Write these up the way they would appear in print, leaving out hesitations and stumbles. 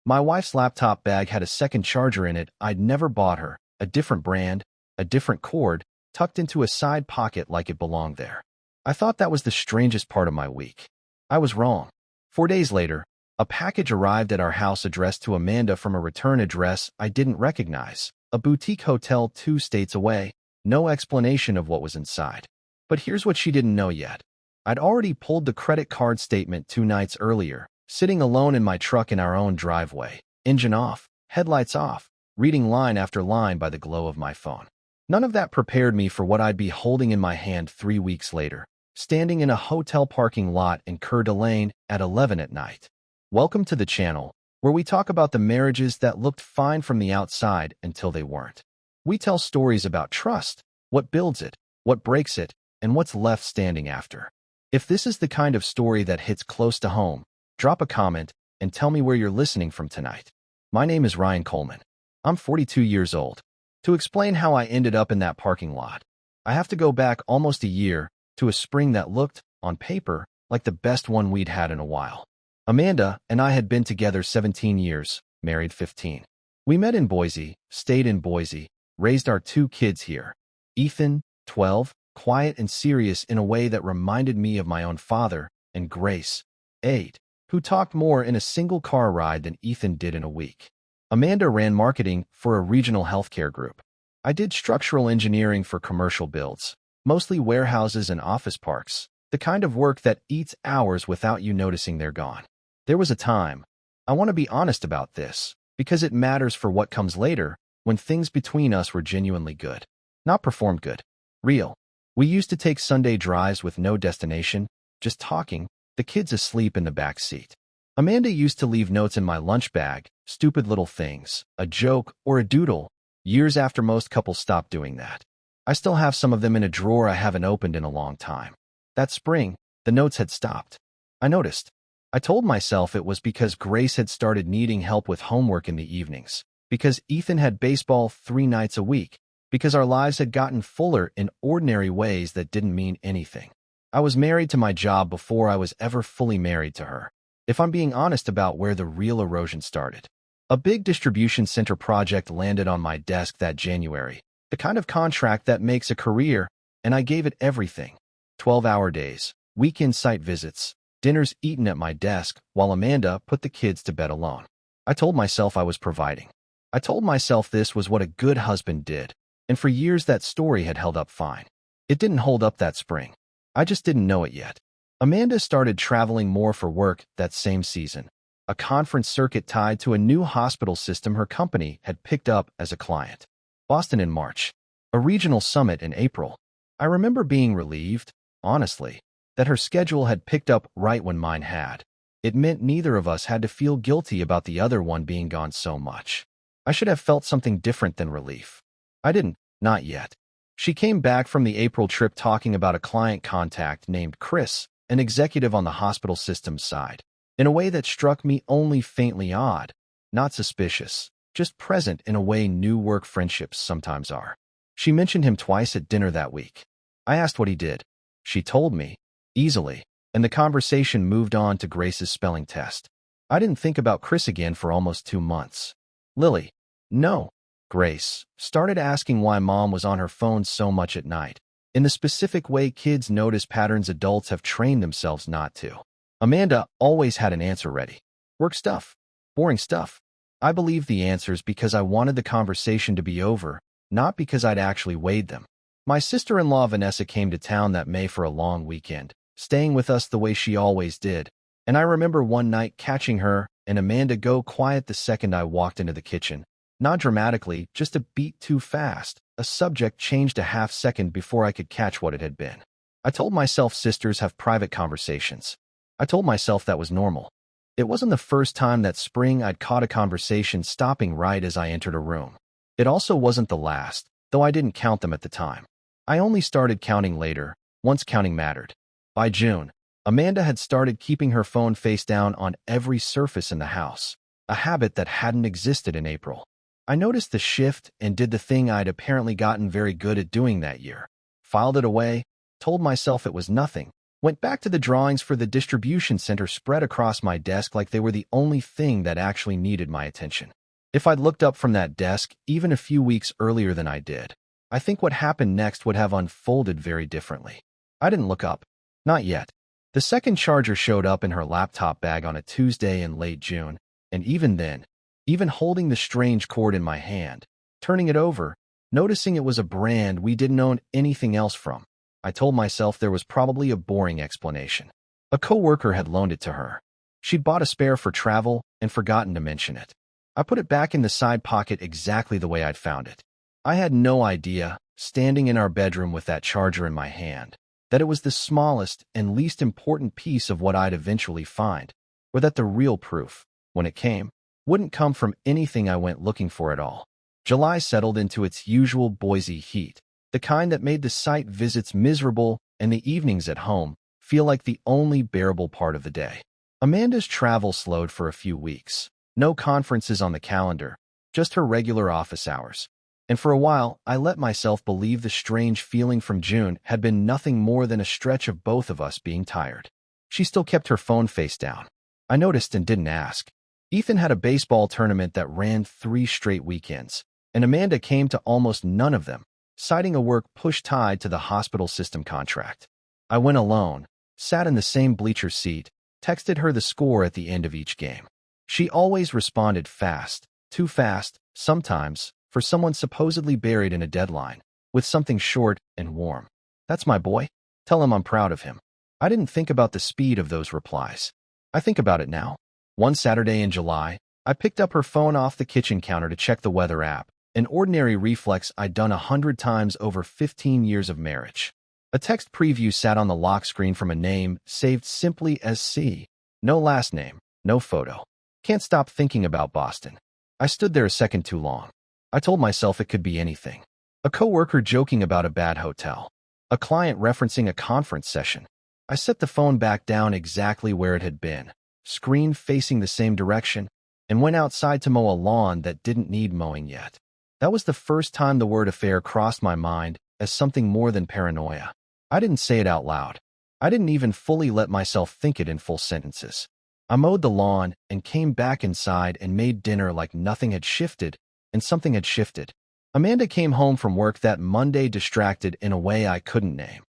My wife's laptop bag had a second charger in it I'd never bought her, a different brand, a different cord, tucked into a side pocket like it belonged there. I thought that was the strangest part of my week. I was wrong. 4 days later, a package arrived at our house addressed to Amanda from a return address I didn't recognize, a boutique hotel 2 states away, no explanation of what was inside. But here's what she didn't know yet. I'd already pulled the credit card statement 2 nights earlier, sitting alone in my truck in our own driveway, engine off, headlights off, reading line after line by the glow of my phone. None of that prepared me for what I'd be holding in my hand 3 weeks later, standing in a hotel parking lot in Coeur d'Alene at 11 at night. Welcome to the channel, where we talk about the marriages that looked fine from the outside until they weren't. We tell stories about trust, what builds it, what breaks it, and what's left standing after. If this is the kind of story that hits close to home, drop a comment and tell me where you're listening from tonight. My name is Ryan Coleman. I'm 42 years old. To explain how I ended up in that parking lot, I have to go back almost a year to a spring that looked, on paper, like the best one we'd had in a while. Amanda and I had been together 17 years, married 15. We met in Boise, stayed in Boise, raised our 2 kids here. Ethan, 12, quiet and serious in a way that reminded me of my own father, and Grace, 8, who talked more in a single car ride than Ethan did in a week. Amanda ran marketing for a regional healthcare group. I did structural engineering for commercial builds, mostly warehouses and office parks, the kind of work that eats hours without you noticing they're gone. There was a time, I want to be honest about this, because it matters for what comes later, when things between us were genuinely good. Not performed good. Real. We used to take Sunday drives with no destination, just talking, the kids asleep in the back seat. Amanda used to leave notes in my lunch bag, stupid little things, a joke or a doodle, years after most couples stopped doing that. I still have some of them in a drawer I haven't opened in a long time. That spring, the notes had stopped. I noticed. I told myself it was because Grace had started needing help with homework in the evenings, because Ethan had baseball 3 nights a week, because our lives had gotten fuller in ordinary ways that didn't mean anything. I was married to my job before I was ever fully married to her, if I'm being honest about where the real erosion started. A big distribution center project landed on my desk that January, the kind of contract that makes a career, and I gave it everything. 12-hour days, weekend site visits, dinners eaten at my desk while Amanda put the kids to bed alone. I told myself I was providing. I told myself this was what a good husband did, and for years that story had held up fine. It didn't hold up that spring. I just didn't know it yet. Amanda started traveling more for work that same season, a conference circuit tied to a new hospital system her company had picked up as a client. Boston in March, a regional summit in April. I remember being relieved, honestly, that her schedule had picked up right when mine had. It meant neither of us had to feel guilty about the other one being gone so much. I should have felt something different than relief. I didn't, not yet. She came back from the April trip talking about a client contact named Chris, an executive on the hospital system's side, in a way that struck me only faintly odd, not suspicious, just present in a way new work friendships sometimes are. She mentioned him twice at dinner that week. I asked what he did. She told me, easily, and the conversation moved on to Grace's spelling test. I didn't think about Chris again for almost 2 months. Lily. No. Grace started asking why Mom was on her phone so much at night, in the specific way kids notice patterns adults have trained themselves not to. Amanda always had an answer ready. Work stuff. Boring stuff. I believed the answers because I wanted the conversation to be over, not because I'd actually weighed them. My sister-in-law Vanessa came to town that May for a long weekend, staying with us the way she always did, and I remember one night catching her and Amanda go quiet the second I walked into the kitchen. Not dramatically, just a beat too fast. A subject changed a half-second before I could catch what it had been. I told myself sisters have private conversations. I told myself that was normal. It wasn't the first time that spring I'd caught a conversation stopping right as I entered a room. It also wasn't the last, though I didn't count them at the time. I only started counting later, once counting mattered. By June, Amanda had started keeping her phone face down on every surface in the house, a habit that hadn't existed in April. I noticed the shift and did the thing I'd apparently gotten very good at doing that year. Filed it away, told myself it was nothing, Went back to the drawings for the distribution center spread across my desk like they were the only thing that actually needed my attention. If I'd looked up from that desk even a few weeks earlier than I did, I think what happened next would have unfolded very differently. I didn't look up. Not yet. The second charger showed up in her laptop bag on a Tuesday in late June, and even then, even holding the strange cord in my hand, turning it over, noticing it was a brand we didn't own anything else from, I told myself there was probably a boring explanation. A coworker had loaned it to her. She'd bought a spare for travel and forgotten to mention it. I put it back in the side pocket exactly the way I'd found it. I had no idea, standing in our bedroom with that charger in my hand, that it was the smallest and least important piece of what I'd eventually find, or that the real proof, when it came, wouldn't come from anything I went looking for at all. July settled into its usual Boise heat, the kind that made the site visits miserable and the evenings at home feel like the only bearable part of the day. Amanda's travel slowed for a few weeks. No conferences on the calendar, just her regular office hours. And for a while, I let myself believe the strange feeling from June had been nothing more than a stretch of both of us being tired. She still kept her phone face down. I noticed and didn't ask. Ethan had a baseball tournament that ran 3 straight weekends, and Amanda came to almost none of them, citing a work push tied to the hospital system contract. I went alone, sat in the same bleacher seat, texted her the score at the end of each game. She always responded fast, too fast, sometimes, for someone supposedly buried in a deadline, with something short and warm. "That's my boy. Tell him I'm proud of him." I didn't think about the speed of those replies. I think about it now. One Saturday in July, I picked up her phone off the kitchen counter to check the weather app, an ordinary reflex I'd done 100 times over 15 years of marriage. A text preview sat on the lock screen from a name saved simply as C. No last name, no photo. Can't stop thinking about Boston. I stood there a second too long. I told myself it could be anything. A coworker joking about a bad hotel. A client referencing a conference session. I set the phone back down exactly where it had been, screen facing the same direction, and went outside to mow a lawn that didn't need mowing yet. That was the first time the word affair crossed my mind as something more than paranoia. I didn't say it out loud. I didn't even fully let myself think it in full sentences. I mowed the lawn and came back inside and made dinner like nothing had shifted, and something had shifted. Amanda came home from work that Monday distracted in a way I couldn't name,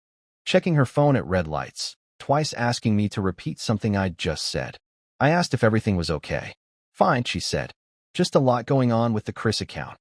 checking her phone at red lights, twice asking me to repeat something I'd just said. I asked if everything was okay. "Fine," she said. "Just a lot going on with the Chris account."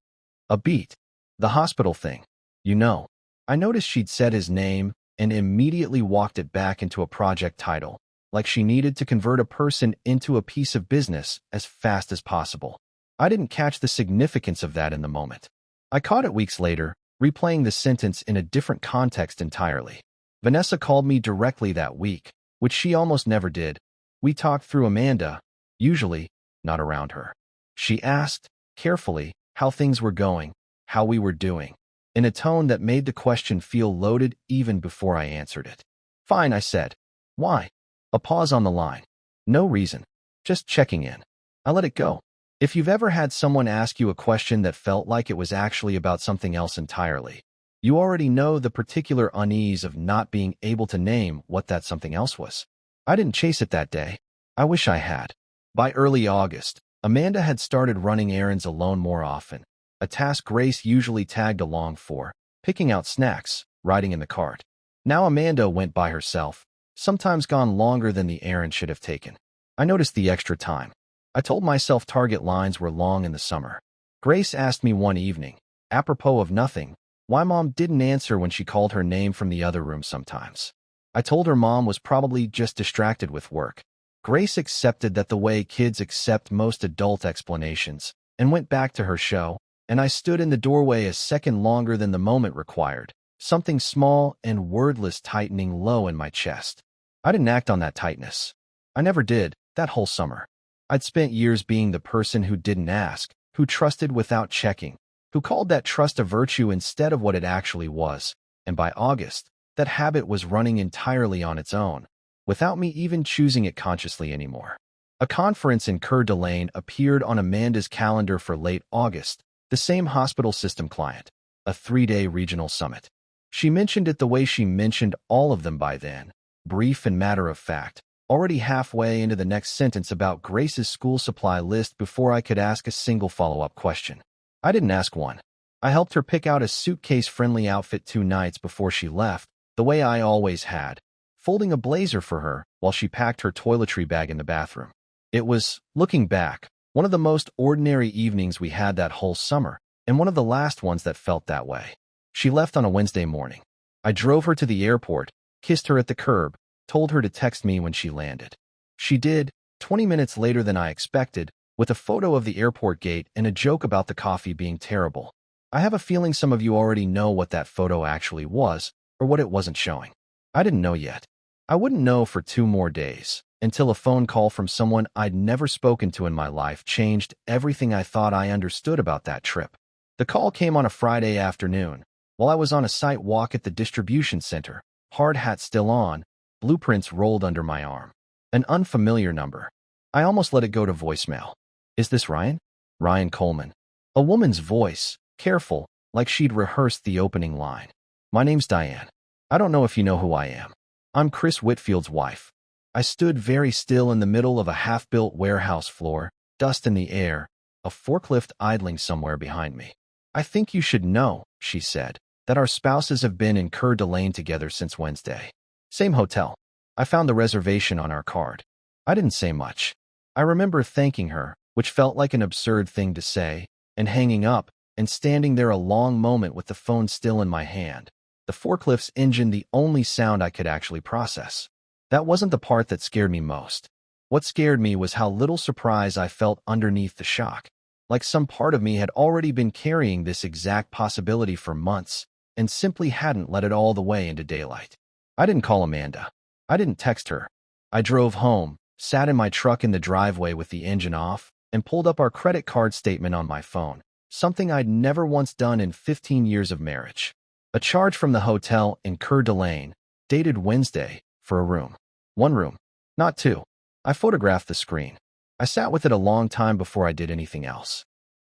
A beat. The hospital thing. You know. I noticed she'd said his name and immediately walked it back into a project title, like she needed to convert a person into a piece of business as fast as possible. I didn't catch the significance of that in the moment. I caught it weeks later, replaying the sentence in a different context entirely. Vanessa called me directly that week, which she almost never did. We talked through Amanda, usually not around her. She asked, carefully, how things were going, how we were doing, in a tone that made the question feel loaded even before I answered it. "Fine," I said. "Why?" A pause on the line. "No reason. Just checking in." I let it go. If you've ever had someone ask you a question that felt like it was actually about something else entirely, you already know the particular unease of not being able to name what that something else was. I didn't chase it that day. I wish I had. By early August, Amanda had started running errands alone more often, a task Grace usually tagged along for, picking out snacks, riding in the cart. Now Amanda went by herself, sometimes gone longer than the errand should have taken. I noticed the extra time. I told myself target lines were long in the summer. Grace asked me one evening, apropos of nothing, why Mom didn't answer when she called her name from the other room sometimes. I told her Mom was probably just distracted with work. Grace accepted that the way kids accept most adult explanations, and went back to her show, and I stood in the doorway a second longer than the moment required, something small and wordless tightening low in my chest. I didn't act on that tightness. I never did, that whole summer. I'd spent years being the person who didn't ask, who trusted without checking, who called that trust a virtue instead of what it actually was, and by August, that habit was running entirely on its own, without me even choosing it consciously anymore. A conference in Coeur d'Alene appeared on Amanda's calendar for late August, the same hospital system client, a 3-day regional summit. She mentioned it the way she mentioned all of them by then, brief and matter-of-fact, already halfway into the next sentence about Grace's school supply list before I could ask a single follow-up question. I didn't ask one. I helped her pick out a suitcase-friendly outfit 2 nights before she left, the way I always had, folding a blazer for her while she packed her toiletry bag in the bathroom. It was, looking back, one of the most ordinary evenings we had that whole summer, and one of the last ones that felt that way. She left on a Wednesday morning. I drove her to the airport, kissed her at the curb, told her to text me when she landed. She did, 20 minutes later than I expected, with a photo of the airport gate and a joke about the coffee being terrible. I have a feeling some of you already know what that photo actually was, or what it wasn't showing. I didn't know yet. I wouldn't know for 2 more days, until a phone call from someone I'd never spoken to in my life changed everything I thought I understood about that trip. The call came on a Friday afternoon, while I was on a site walk at the distribution center, hard hat still on, blueprints rolled under my arm. An unfamiliar number. I almost let it go to voicemail. Is this Ryan? Ryan Coleman. A woman's voice, careful, like she'd rehearsed the opening line. My name's Diane. I don't know if you know who I am. I'm Chris Whitfield's wife. I stood very still in the middle of a half-built warehouse floor, dust in the air, a forklift idling somewhere behind me. I think you should know, she said, that our spouses have been in Coeur d'Alene together since Wednesday. Same hotel. I found the reservation on our card. I didn't say much. I remember thanking her, which felt like an absurd thing to say, and hanging up, and standing there a long moment with the phone still in my hand. The forklift's engine the only sound I could actually process. That wasn't the part that scared me most. What scared me was how little surprise I felt underneath the shock. Like some part of me had already been carrying this exact possibility for months, and simply hadn't let it all the way into daylight. I didn't call Amanda. I didn't text her. I drove home, sat in my truck in the driveway with the engine off, and pulled up our credit card statement on my phone, something I'd never once done in 15 years of marriage. A charge from the hotel in Coeur d'Alene, dated Wednesday, for a room. 1 room, not 2. I photographed the screen. I sat with it a long time before I did anything else.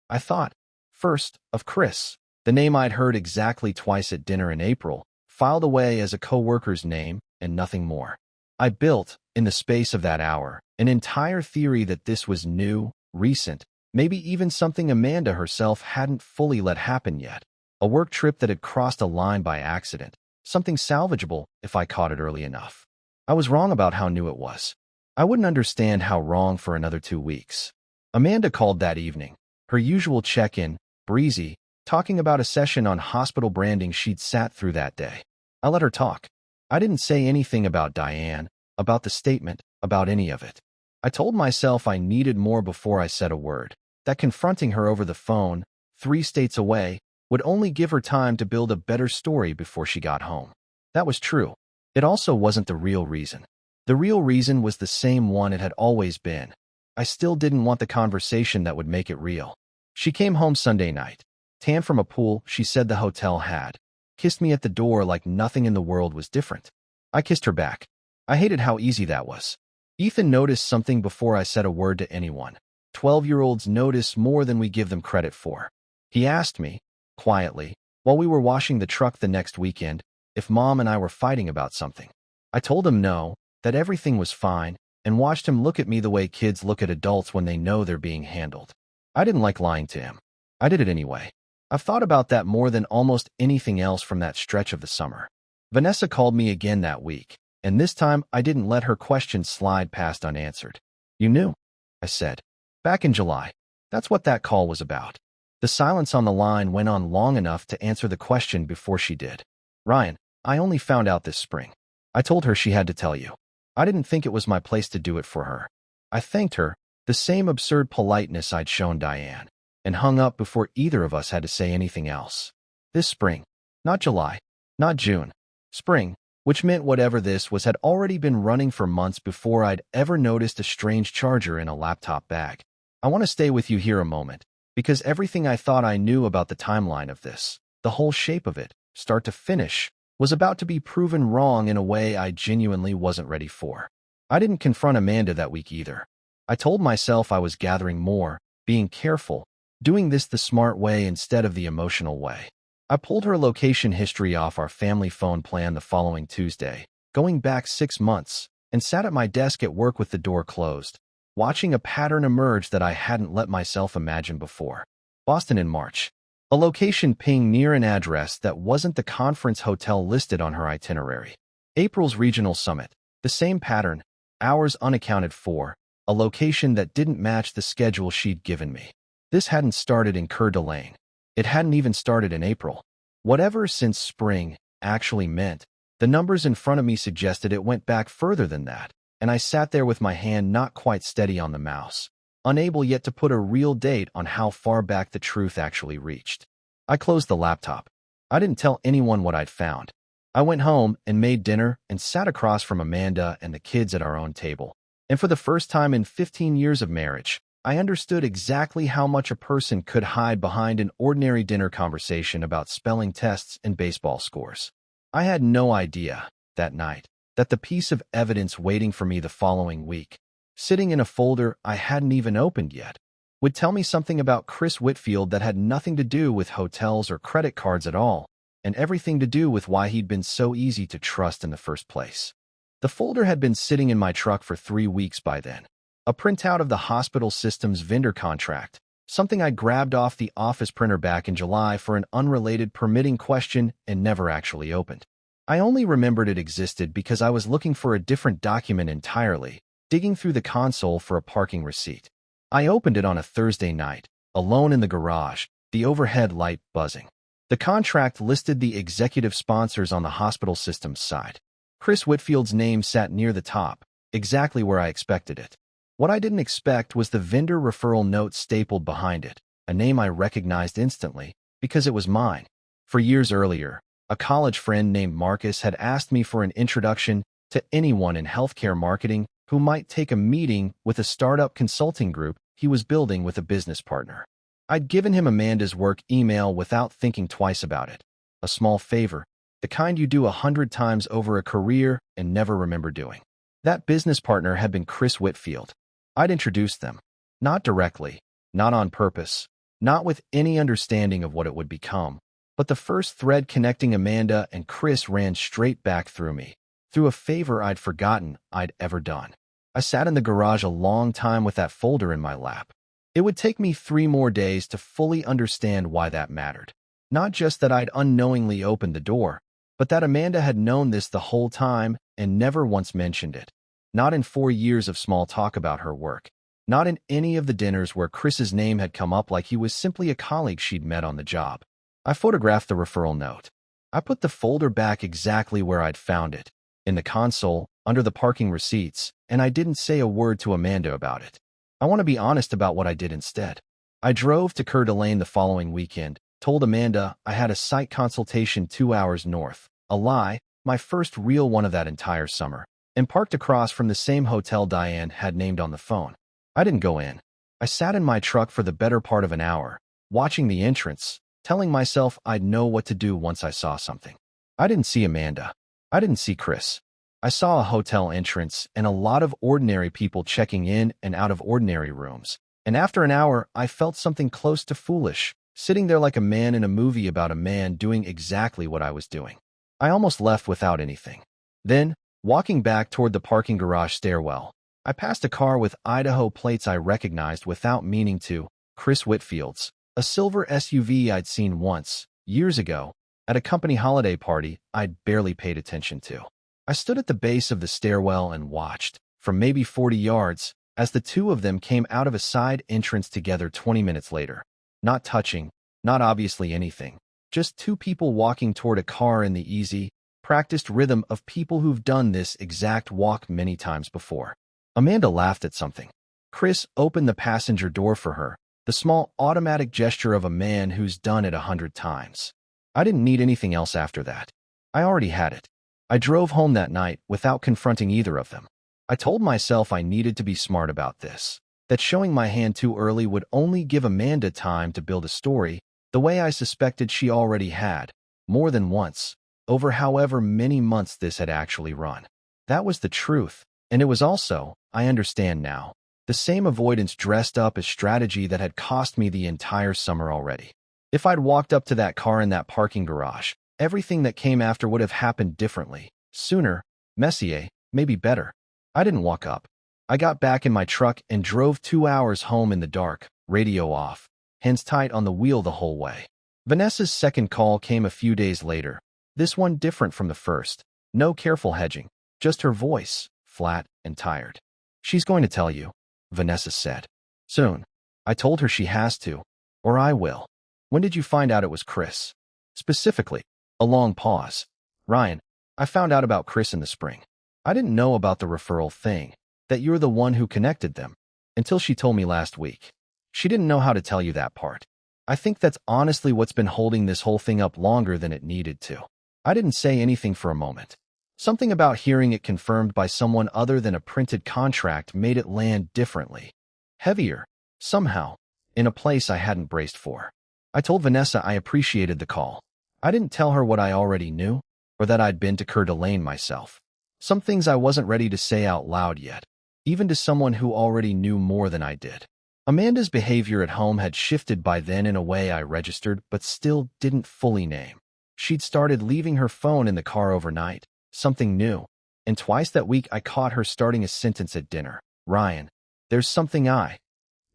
I thought, first, of Chris, the name I'd heard exactly twice at dinner in April, filed away as a co-worker's name and nothing more. I built, in the space of that hour, an entire theory that this was new, recent, maybe even something Amanda herself hadn't fully let happen yet. A work trip that had crossed a line by accident, something salvageable if I caught it early enough. I was wrong about how new it was. I wouldn't understand how wrong for another 2 weeks. Amanda called that evening, her usual check-in, breezy, talking about a session on hospital branding she'd sat through that day. I let her talk. I didn't say anything about Diane, about the statement, about any of it. I told myself I needed more before I said a word, that confronting her over the phone, 3 states away, would only give her time to build a better story before she got home. That was true. It also wasn't the real reason. The real reason was the same one it had always been. I still didn't want the conversation that would make it real. She came home Sunday night, tan from a pool she said the hotel had, kissed me at the door like nothing in the world was different. I kissed her back. I hated how easy that was. Ethan noticed something before I said a word to anyone. 12-year-olds notice more than we give them credit for. He asked me, quietly, while we were washing the truck the next weekend, if Mom and I were fighting about something. I told him no, that everything was fine, and watched him look at me the way kids look at adults when they know they're being handled. I didn't like lying to him. I did it anyway. I've thought about that more than almost anything else from that stretch of the summer. Vanessa called me again that week, and this time I didn't let her question slide past unanswered. You knew, I said. Back in July. That's what that call was about. The silence on the line went on long enough to answer the question before she did. Ryan, I only found out this spring. I told her she had to tell you. I didn't think it was my place to do it for her. I thanked her, the same absurd politeness I'd shown Diane, and hung up before either of us had to say anything else. This spring. Not July. Not June. Spring, which meant whatever this was had already been running for months before I'd ever noticed a strange charger in a laptop bag. I want to stay with you here a moment, because everything I thought I knew about the timeline of this, the whole shape of it, start to finish, was about to be proven wrong in a way I genuinely wasn't ready for. I didn't confront Amanda that week either. I told myself I was gathering more, being careful, doing this the smart way instead of the emotional way. I pulled her location history off our family phone plan the following Tuesday, going back 6 months, and sat at my desk at work with the door closed, watching a pattern emerge that I hadn't let myself imagine before. Boston in March. A location ping near an address that wasn't the conference hotel listed on her itinerary. April's regional summit. The same pattern, hours unaccounted for, a location that didn't match the schedule she'd given me. This hadn't started in Coeur d'Alene. It hadn't even started in April. Whatever since spring actually meant, the numbers in front of me suggested it went back further than that, and I sat there with my hand not quite steady on the mouse, unable yet to put a real date on how far back the truth actually reached. I closed the laptop. I didn't tell anyone what I'd found. I went home and made dinner and sat across from Amanda and the kids at our own table. And for the first time in 15 years of marriage, I understood exactly how much a person could hide behind an ordinary dinner conversation about spelling tests and baseball scores. I had no idea, that night, that the piece of evidence waiting for me the following week, sitting in a folder I hadn't even opened yet, would tell me something about Chris Whitfield that had nothing to do with hotels or credit cards at all, and everything to do with why he'd been so easy to trust in the first place. The folder had been sitting in my truck for 3 weeks by then. A printout of the hospital system's vendor contract, something I grabbed off the office printer back in July for an unrelated permitting question and never actually opened. I only remembered it existed because I was looking for a different document entirely, digging through the console for a parking receipt. I opened it on a Thursday night, alone in the garage, the overhead light buzzing. The contract listed the executive sponsors on the hospital system's side. Chris Whitfield's name sat near the top, exactly where I expected it. What I didn't expect was the vendor referral note stapled behind it, a name I recognized instantly, because it was mine. For years earlier, a college friend named Marcus had asked me for an introduction to anyone in healthcare marketing who might take a meeting with a startup consulting group he was building with a business partner. I'd given him Amanda's work email without thinking twice about it. A small favor, the kind you do 100 times over a career and never remember doing. That business partner had been Chris Whitfield. I'd introduced them. Not directly, not on purpose, not with any understanding of what it would become, but the first thread connecting Amanda and Chris ran straight back through me, through a favor I'd forgotten I'd ever done. I sat in the garage a long time with that folder in my lap. It would take me 3 more days to fully understand why that mattered. Not just that I'd unknowingly opened the door, but that Amanda had known this the whole time and never once mentioned it. Not in 4 years of small talk about her work. Not in any of the dinners where Chris's name had come up like he was simply a colleague she'd met on the job. I photographed the referral note. I put the folder back exactly where I'd found it, in the console, under the parking receipts, and I didn't say a word to Amanda about it. I want to be honest about what I did instead. I drove to Coeur d'Alene the following weekend, told Amanda I had a site consultation 2 hours north, a lie, my first real one of that entire summer, and parked across from the same hotel Diane had named on the phone. I didn't go in. I sat in my truck for the better part of an hour, watching the entrance, telling myself I'd know what to do once I saw something. I didn't see Amanda. I didn't see Chris. I saw a hotel entrance and a lot of ordinary people checking in and out of ordinary rooms. And after an hour, I felt something close to foolish, sitting there like a man in a movie about a man doing exactly what I was doing. I almost left without anything. Then, walking back toward the parking garage stairwell, I passed a car with Idaho plates I recognized without meaning to, Chris Whitfield's, a silver SUV I'd seen once, years ago, at a company holiday party I'd barely paid attention to. I stood at the base of the stairwell and watched, from maybe 40 yards, as the two of them came out of a side entrance together 20 minutes later. Not touching, not obviously anything, just two people walking toward a car in the easy, practiced rhythm of people who've done this exact walk many times before. Amanda laughed at something. Chris opened the passenger door for her, the small automatic gesture of a man who's done it 100 times. I didn't need anything else after that. I already had it. I drove home that night without confronting either of them. I told myself I needed to be smart about this, that showing my hand too early would only give Amanda time to build a story, the way I suspected she already had, more than once, over however many months this had actually run. That was the truth, and it was also, I understand now, the same avoidance dressed up as strategy that had cost me the entire summer already. If I'd walked up to that car in that parking garage, everything that came after would have happened differently, sooner, Messier, maybe better. I didn't walk up. I got back in my truck and drove 2 hours home in the dark, radio off, hands tight on the wheel the whole way. Vanessa's second call came a few days later. This one different from the first. No careful hedging, just her voice, flat and tired. She's going to tell you, Vanessa said. Soon. I told her she has to, or I will. When did you find out it was Chris? Specifically. A long pause. Ryan, I found out about Chris in the spring. I didn't know about the referral thing, that you're the one who connected them, until she told me last week. She didn't know how to tell you that part. I think that's honestly what's been holding this whole thing up longer than it needed to. I didn't say anything for a moment. Something about hearing it confirmed by someone other than a printed contract made it land differently. Heavier, somehow, in a place I hadn't braced for. I told Vanessa I appreciated the call. I didn't tell her what I already knew, or that I'd been to Coeur d'Alene myself. Some things I wasn't ready to say out loud yet, even to someone who already knew more than I did. Amanda's behavior at home had shifted by then in a way I registered but still didn't fully name. She'd started leaving her phone in the car overnight, something new, and twice that week I caught her starting a sentence at dinner. Ryan, there's something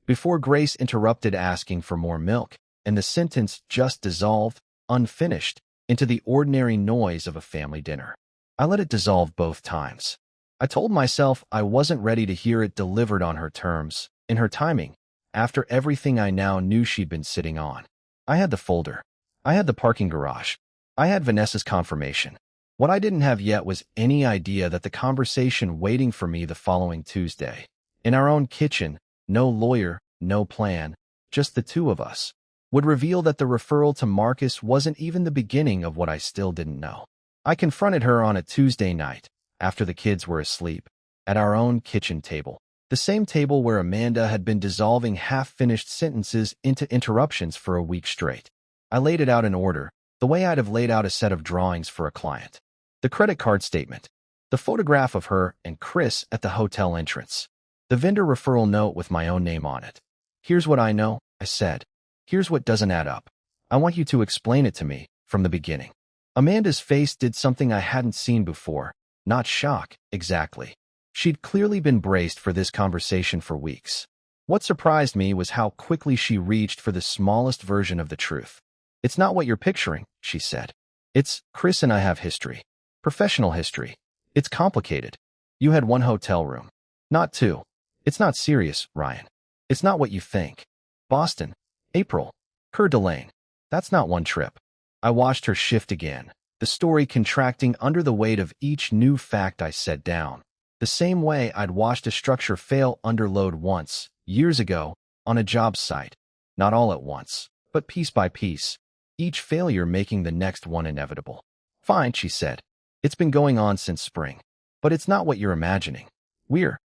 Before Grace interrupted asking for more milk, and the sentence just dissolved, unfinished, into the ordinary noise of a family dinner. I let it dissolve both times. I told myself I wasn't ready to hear it delivered on her terms, in her timing, after everything I now knew she'd been sitting on. I had the folder. I had the parking garage. I had Vanessa's confirmation. What I didn't have yet was any idea that the conversation waiting for me the following Tuesday. In our own kitchen, no lawyer, no plan, just the two of us, would reveal that the referral to Marcus wasn't even the beginning of what I still didn't know. I confronted her on a Tuesday night, after the kids were asleep, at our own kitchen table, the same table where Amanda had been dissolving half-finished sentences into interruptions for a week straight. I laid it out in order, the way I'd have laid out a set of drawings for a client. The credit card statement, the photograph of her and Chris at the hotel entrance, the vendor referral note with my own name on it. Here's what I know, I said. Here's what doesn't add up. I want you to explain it to me, from the beginning. Amanda's face did something I hadn't seen before, not shock, exactly. She'd clearly been braced for this conversation for weeks. What surprised me was how quickly she reached for the smallest version of the truth. It's not what you're picturing, she said. It's, Chris and I have history. Professional history. It's complicated. You had one hotel room. Not two. It's not serious, Ryan. It's not what you think. Boston. April. Coeur d'Alene. That's not one trip. I watched her shift again, the story contracting under the weight of each new fact I set down. The same way I'd watched a structure fail under load once, years ago, on a job site. Not all at once, but piece by piece, each failure making the next one inevitable. Fine, she said. It's been going on since spring. But it's not what you're imagining.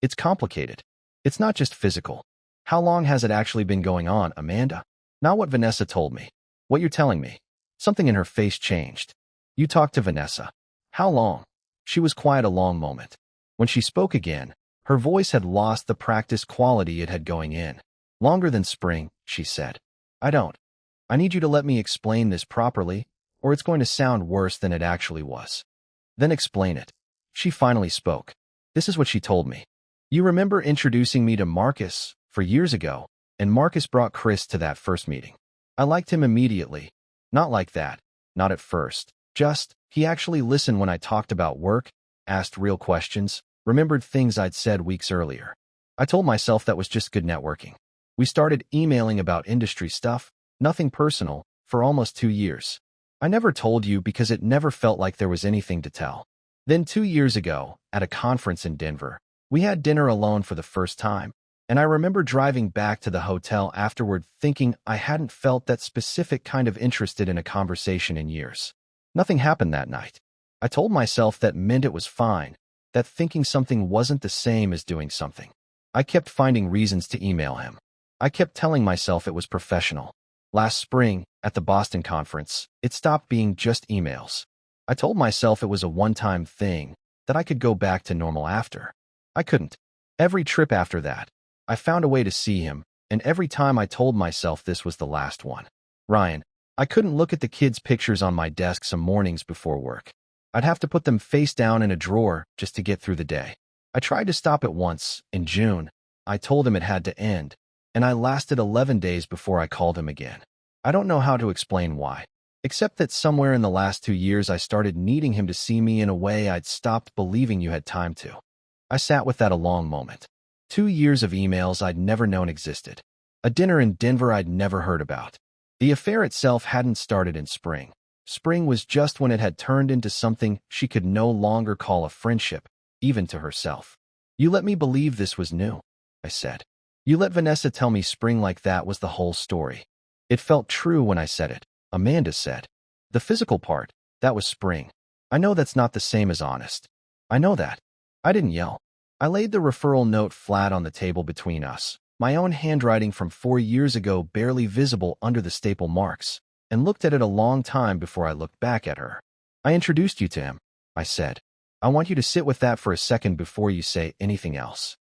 It's complicated. It's not just physical. How long has it actually been going on, Amanda? Not what Vanessa told me. What you're telling me. Something in her face changed. You talked to Vanessa. How long? She was quiet a long moment. When she spoke again, her voice had lost the practiced quality it had going in. Longer than spring, she said. I need you to let me explain this properly, or it's going to sound worse than it actually was. Then explain it. She finally spoke. This is what she told me. You remember introducing me to Marcus years ago, and Marcus brought Chris to that first meeting. I liked him immediately. Not like that. Not at first. Just, he actually listened when I talked about work, asked real questions, remembered things I'd said weeks earlier. I told myself that was just good networking. We started emailing about industry stuff, nothing personal, for almost 2 years. I never told you because it never felt like there was anything to tell. Then 2 years ago, at a conference in Denver, we had dinner alone for the first time, and I remember driving back to the hotel afterward thinking I hadn't felt that specific kind of interested in a conversation in years. Nothing happened that night. I told myself that meant it was fine, that thinking something wasn't the same as doing something. I kept finding reasons to email him. I kept telling myself it was professional. Last spring, at the Boston conference, it stopped being just emails. I told myself it was a one-time thing, that I could go back to normal after. I couldn't. Every trip after that, I found a way to see him, and every time I told myself this was the last one. Ryan, I couldn't look at the kids' pictures on my desk some mornings before work. I'd have to put them face down in a drawer just to get through the day. I tried to stop it once, in June. I told him it had to end, and I lasted 11 days before I called him again. I don't know how to explain why, except that somewhere in the last 2 years I started needing him to see me in a way I'd stopped believing you had time to. I sat with that a long moment. 2 years of emails I'd never known existed. A dinner in Denver I'd never heard about. The affair itself hadn't started in spring. Spring was just when it had turned into something she could no longer call a friendship, even to herself. You let me believe this was new, I said. You let Vanessa tell me spring like that was the whole story. It felt true when I said it, Amanda said. The physical part, that was spring. I know that's not the same as honest. I know that. I didn't yell. I laid the referral note flat on the table between us, my own handwriting from 4 years ago barely visible under the staple marks, and looked at it a long time before I looked back at her. I introduced you to him, I said. I want you to sit with that for a second before you say anything else.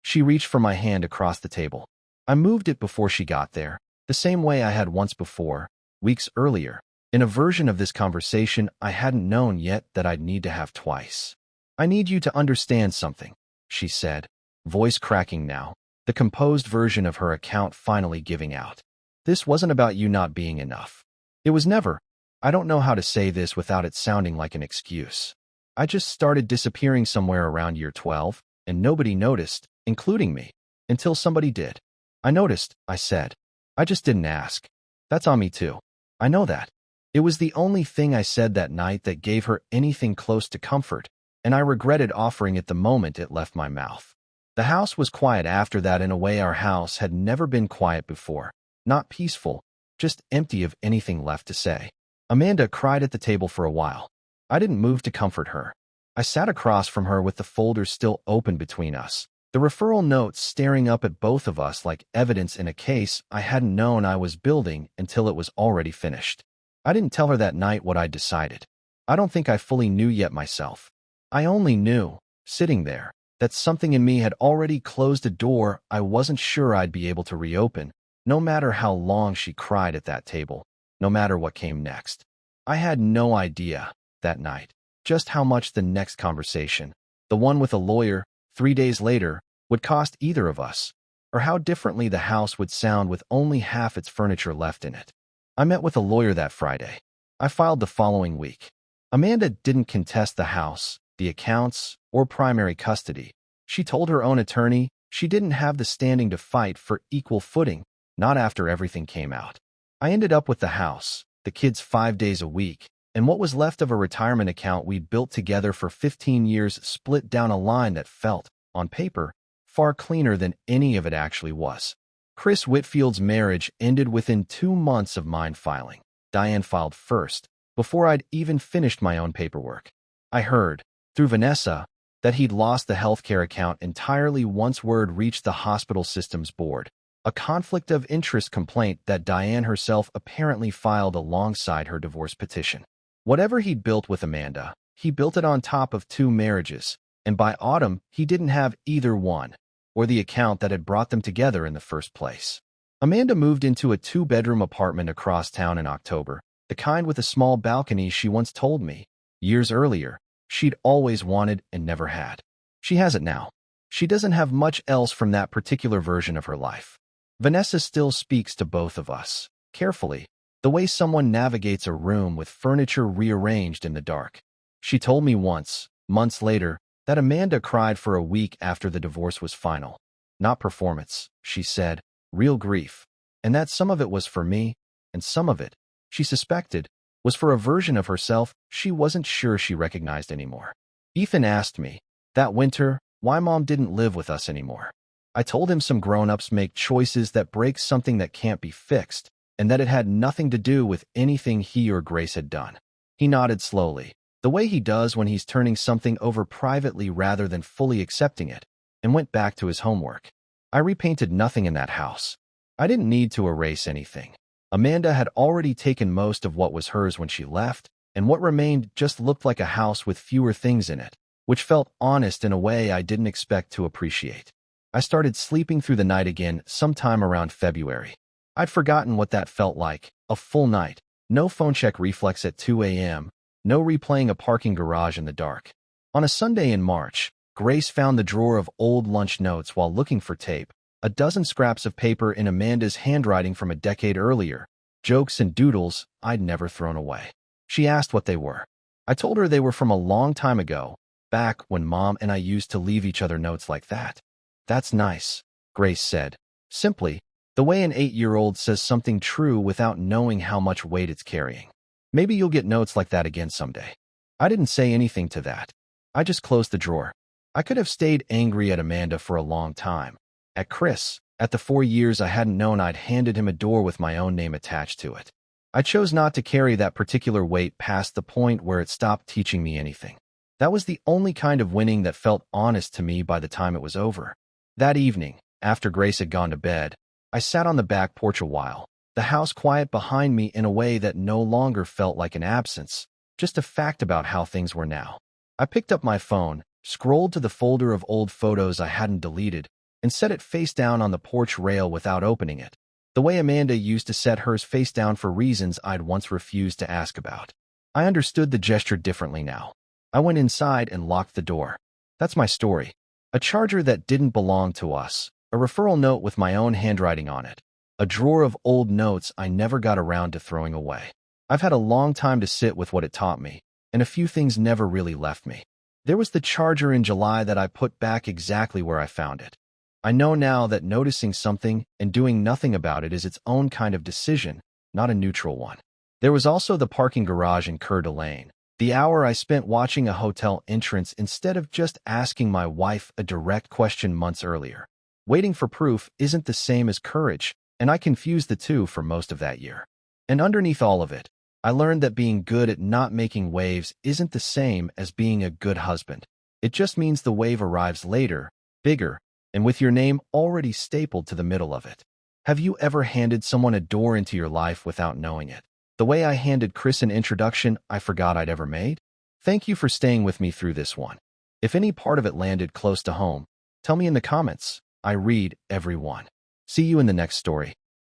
She reached for my hand across the table. I moved it before she got there, the same way I had once before, weeks earlier, in a version of this conversation I hadn't known yet that I'd need to have twice. I need you to understand something, she said, voice cracking now, the composed version of her account finally giving out. This wasn't about you not being enough. It was never. I don't know how to say this without it sounding like an excuse. I just started disappearing somewhere around year 12, and nobody noticed, including me, until somebody did. I noticed, I said. I just didn't ask. That's on me too. I know that. It was the only thing I said that night that gave her anything close to comfort, and I regretted offering it the moment it left my mouth. The house was quiet after that in a way our house had never been quiet before. Not peaceful, just empty of anything left to say. Amanda cried at the table for a while. I didn't move to comfort her. I sat across from her with the folders still open between us, the referral notes staring up at both of us like evidence in a case I hadn't known I was building until it was already finished. I didn't tell her that night what I'd decided. I don't think I fully knew yet myself. I only knew, sitting there, that something in me had already closed a door I wasn't sure I'd be able to reopen, no matter how long she cried at that table, no matter what came next. I had no idea, that night, just how much the next conversation, the one with a lawyer, 3 days later, would cost either of us, or how differently the house would sound with only half its furniture left in it. I met with a lawyer that Friday. I filed the following week. Amanda didn't contest the house, the accounts, or primary custody. She told her own attorney she didn't have the standing to fight for equal footing, not after everything came out. I ended up with the house, the kids 5 days a week, and what was left of a retirement account we'd built together for 15 years split down a line that felt, on paper, far cleaner than any of it actually was. Chris Whitfield's marriage ended within 2 months of mine filing. Diane filed first, before I'd even finished my own paperwork. I heard, through Vanessa, that he'd lost the healthcare account entirely once word reached the hospital systems board, a conflict of interest complaint that Diane herself apparently filed alongside her divorce petition. Whatever he'd built with Amanda, he built it on top of 2 marriages, and by autumn he didn't have either one, or the account that had brought them together in the first place. Amanda moved into a 2-bedroom apartment across town in October, the kind with a small balcony she once told me, years earlier, she'd always wanted and never had. She has it now. She doesn't have much else from that particular version of her life. Vanessa still speaks to both of us, carefully, the way someone navigates a room with furniture rearranged in the dark. She told me once, months later, that Amanda cried for a week after the divorce was final. Not performance, she said, real grief, and that some of it was for me, and some of it, she suspected, was for a version of herself she wasn't sure she recognized anymore. Ethan asked me, that winter, why Mom didn't live with us anymore. I told him some grown-ups make choices that break something that can't be fixed, and that it had nothing to do with anything he or Grace had done. He nodded slowly, the way he does when he's turning something over privately rather than fully accepting it, and went back to his homework. I repainted nothing in that house. I didn't need to erase anything. Amanda had already taken most of what was hers when she left, and what remained just looked like a house with fewer things in it, which felt honest in a way I didn't expect to appreciate. I started sleeping through the night again sometime around February. I'd forgotten what that felt like, a full night, no phone check reflex at 2 a.m., No replaying a parking garage in the dark. On a Sunday in March, Grace found the drawer of old lunch notes while looking for tape, a dozen scraps of paper in Amanda's handwriting from a decade earlier, jokes and doodles I'd never thrown away. She asked what they were. I told her they were from a long time ago, back when Mom and I used to leave each other notes like that. That's nice, Grace said, simply, the way an 8-year-old says something true without knowing how much weight it's carrying. Maybe you'll get notes like that again someday. I didn't say anything to that. I just closed the drawer. I could have stayed angry at Amanda for a long time. At Chris, at the 4 years I hadn't known I'd handed him a door with my own name attached to it. I chose not to carry that particular weight past the point where it stopped teaching me anything. That was the only kind of winning that felt honest to me by the time it was over. That evening, after Grace had gone to bed, I sat on the back porch a while, the house quiet behind me in a way that no longer felt like an absence, just a fact about how things were now. I picked up my phone, scrolled to the folder of old photos I hadn't deleted, and set it face down on the porch rail without opening it, the way Amanda used to set hers face down for reasons I'd once refused to ask about. I understood the gesture differently now. I went inside and locked the door. That's my story. A charger that didn't belong to us, a referral note with my own handwriting on it, a drawer of old notes I never got around to throwing away. I've had a long time to sit with what it taught me, and a few things never really left me. There was the charger in July that I put back exactly where I found it. I know now that noticing something and doing nothing about it is its own kind of decision, not a neutral one. There was also the parking garage in Coeur d'Alene, the hour I spent watching a hotel entrance instead of just asking my wife a direct question months earlier. Waiting for proof isn't the same as courage, and I confused the two for most of that year. And underneath all of it, I learned that being good at not making waves isn't the same as being a good husband. It just means the wave arrives later, bigger, and with your name already stapled to the middle of it. Have you ever handed someone a door into your life without knowing it? The way I handed Chris an introduction I forgot I'd ever made? Thank you for staying with me through this one. If any part of it landed close to home, tell me in the comments. I read every one. See you in the next story.